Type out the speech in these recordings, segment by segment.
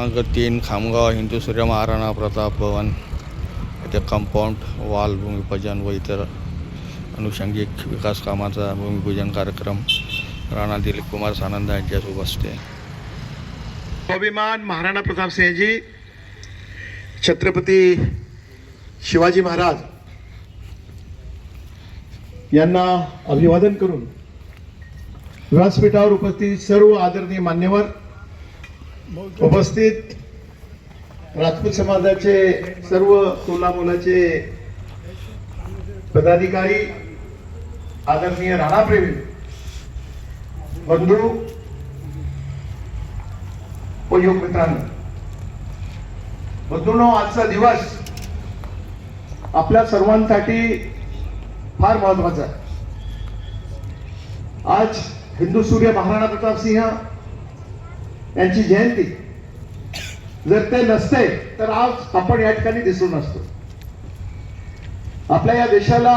क्रमांक 3 खामगाव हिंदू सूर्य महाराणा प्रताप भवन येथे कंपाऊंड वॉल भूमिपूजन व इतर अनुषंगिक विकास कामाचा भूमिपूजन कार्यक्रम राणा दिलीप कुमार सानंद यांच्या उपस्थितीत स्वाभिमान महाराणा प्रताप सिंहजी छत्रपती शिवाजी महाराज यांना अभिवादन करून व्यासपीठावर उपस्थित सर्व आदरणीय मान्यवर, उपस्थित राजपूत समाजाचे सर्व तोलामोलाचे पदाधिकारी, आदरणीय राणाप्रेमी बंधू व योग मित्रांनो, बंधूंनो, आजचा दिवस आपल्या सर्वांसाठी फार महत्वाचा आहे. आज हिंदू सूर्य महाराणा प्रताप सिंह यांची जयंती. जर ते नसते तर आज आपण या ठिकाणी दिसून नसतो. आपल्या या देशाला,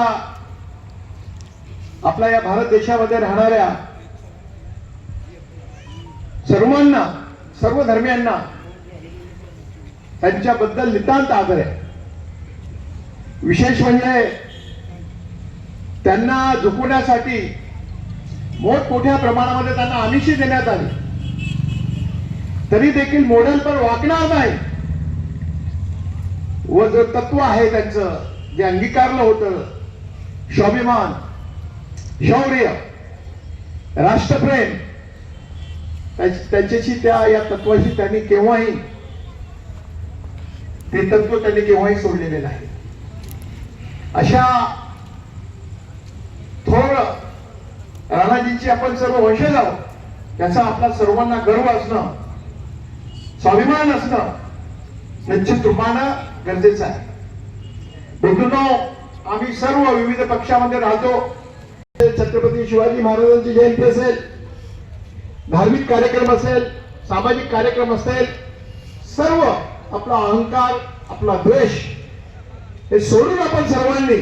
आपल्या या भारत देशामध्ये राहणाऱ्या सर्वांना, सर्व धर्मियांना त्यांच्याबद्दल नितांत आदर आहे. विशेष म्हणजे त्यांना झुकवण्यासाठी मोठमोठ्या प्रमाणामध्ये त्यांना आमिषी देण्यात आली, तरी देखील मॉडेल पण वाकणार नाही. व जो तत्व आहे त्यांचं, जे अंगीकारलं होतं, स्वाभिमान, शौर्य, राष्ट्रप्रेम, त्यांच्याशी, या तत्वाशी त्यांनी केव्हाही, ते तत्व त्यांनी केव्हाही सोडलेले नाही. अशा थोर राणाजींची आपण सर्व वंशज आहोत, याचा आपला सर्वांना गर्व असणं, स्वाभिमान असणं निश्चित रूपानं गरजेचं आहे. बंधूंनो, आम्ही सर्व विविध पक्षामध्ये राहतो. छत्रपती शिवाजी महाराजांची जयंती असेल, धार्मिक कार्यक्रम असेल, सामाजिक कार्यक्रम असेल, सर्व आपला अहंकार, आपला द्वेष हे सोडून आपण सर्वांनी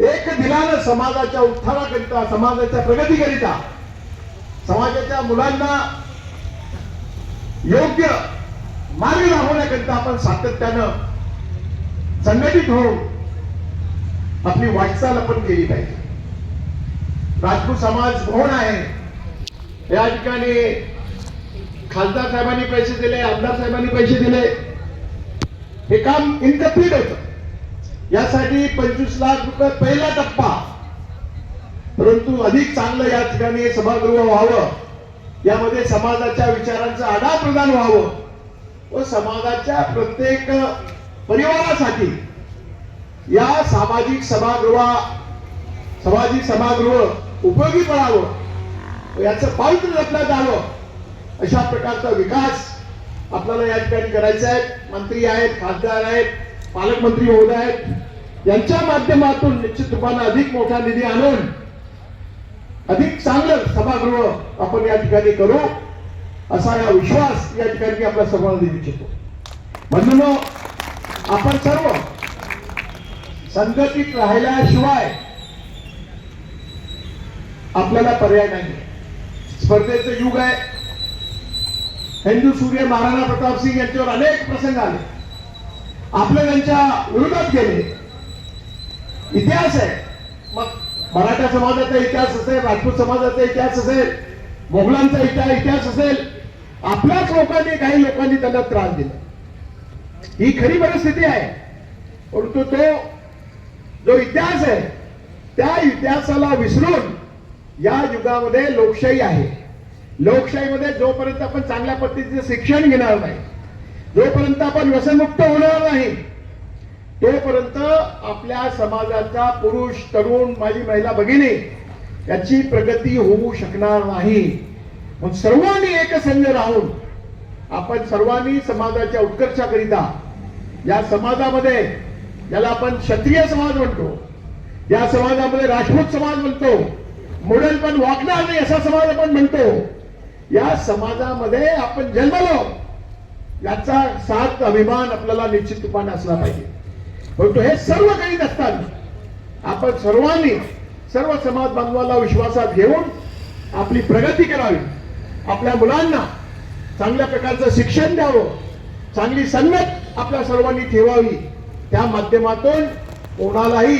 एक दिलानं समाजाच्या उत्थानाकरिता, समाजाच्या प्रगतीकरिता, समाजाच्या मुलांना योग्य मार्ग दाखवण्याकरिता आपण सातत्यानं संघटित होऊन आपली वाटचाल आपण केली पाहिजे. राजपूत समाज भवन आहे, या ठिकाणी खासदार साहेबांनी पैसे दिले, आमदार साहेबांनी पैसे दिले, हे काम इनकम्प्लीट होतं. यासाठी 25 लाख रुपये पहिला टप्पा, परंतु अधिक चांगलं या ठिकाणी सभागृह व्हावं, यामध्ये समाजाच्या विचारांचं आदान-प्रदान व्हावं व समाजाच्या प्रत्येक परिवारासाठी या सामाजिक सभागृह उपयोगी पडावं, याचं पावित्र्य जपण्यात यावं, अशा प्रकारचा विकास आपल्याला या ठिकाणी करायचा आहे. मंत्री आहेत, खासदार आहेत, पालकमंत्री महोदय आहेत, यांच्या माध्यमातून निश्चित रूपाने अधिक मोठा निधी आणून अधिक चांगलं सभागृह आपण या ठिकाणी करू, असा या विश्वास या ठिकाणी आपल्या सर्वांना देऊ इच्छितो. म्हणून आपण सर्व संघटित राहिल्याशिवाय आपल्याला पर्याय नाही. स्पर्धेचं युग आहे. हिंदू सूर्य महाराणा प्रताप सिंह यांच्यावर अनेक प्रसंग आले, आपले त्यांच्या विरोधात गेले. इतिहास आहे, मग मराठा समाजाचा इतिहास असेल, राजपूत समाजाचा इतिहास असेल, मोगलांचा इतिहास असेल, आपल्याच लोकांनी, काही लोकांनी त्यांना त्रास दिला. ही खरी परिस्थिती आहे. परंतु तो जो इतिहास आहे, त्या इतिहासाला विसरून या युगामध्ये लोकशाही आहे. लोकशाहीमध्ये जोपर्यंत आपण चांगल्या पद्धतीचे शिक्षण घेणार नाही, जोपर्यंत आपण व्यसनमुक्त होणार नाही, तोपर्यंत आपल्या समाजाचा पुरुष, तरुण, माझी महिला भगिनी याची प्रगती होऊ शकणार नाही. मग सर्वांनी एकसंघ राहून आपण सर्वांनी समाजाच्या उत्कर्षाकरिता, या समाजामध्ये, ज्याला आपण क्षत्रिय समाज म्हणतो, या समाजामध्ये राजपूत समाज म्हणतो, मॉडेल पण वाकणार नाही असा समाज आपण म्हणतो, या समाजामध्ये आपण जन्मलो, याचा साथ अभिमान आपल्याला निश्चित रूपाने असला पाहिजे. परंतु हे सर्व काही नसताना आपण सर्वांनी, सर्व समाज बांधवाला विश्वासात घेऊन आपली प्रगती करावी, आपल्या मुलांना चांगल्या प्रकारचं शिक्षण द्यावं, चांगली संगत आपल्या सर्वांनी ठेवावी, त्या माध्यमातून कोणालाही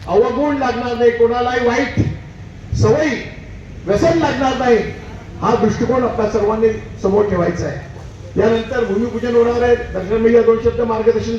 अवगुण लागणार नाही, कोणालाही वाईट सवयी व्यसन लागणार नाही, हा दृष्टिकोन आपल्या सर्वांनी समोर ठेवायचा आहे. यानंतर भूमिपूजन होणार आहे. दर्शन भैया 2 शब्द मार्गदर्शन